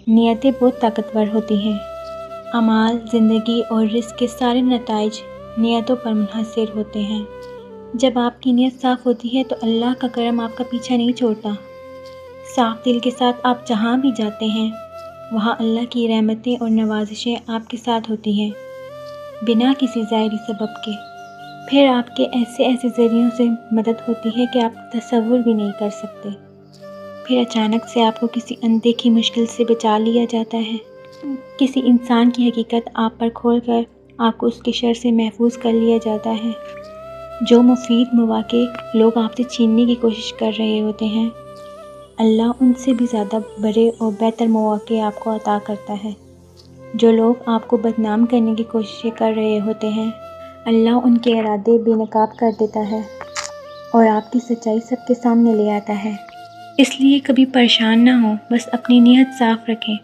نیتیں بہت طاقتور ہوتی ہیں۔ اعمال، زندگی اور رزق کے سارے نتائج نیتوں پر منحصر ہوتے ہیں۔ جب آپ کی نیت صاف ہوتی ہے تو اللہ کا کرم آپ کا پیچھا نہیں چھوڑتا۔ صاف دل کے ساتھ آپ جہاں بھی جاتے ہیں وہاں اللہ کی رحمتیں اور نوازشیں آپ کے ساتھ ہوتی ہیں، بنا کسی ظاہری سبب کے۔ پھر آپ کے ایسے ذریعوں سے مدد ہوتی ہے کہ آپ تصور بھی نہیں کر سکتے۔ پھر اچانک سے آپ کو کسی اندیکھی مشکل سے بچا لیا جاتا ہے۔ کسی انسان کی حقیقت آپ پر کھول کر آپ کو اس کی شر سے محفوظ کر لیا جاتا ہے۔ جو مفید مواقع لوگ آپ سے چھیننے کی کوشش کر رہے ہوتے ہیں، اللہ ان سے بھی زیادہ بڑے اور بہتر مواقع آپ کو عطا کرتا ہے۔ جو لوگ آپ کو بدنام کرنے کی کوششیں کر رہے ہوتے ہیں، اللہ ان کے ارادے بے نقاب کر دیتا ہے اور آپ کی سچائی سب کے سامنے لے آتا ہے۔ اس لیے کبھی پریشان نہ ہوں، بس اپنی نیت صاف رکھیں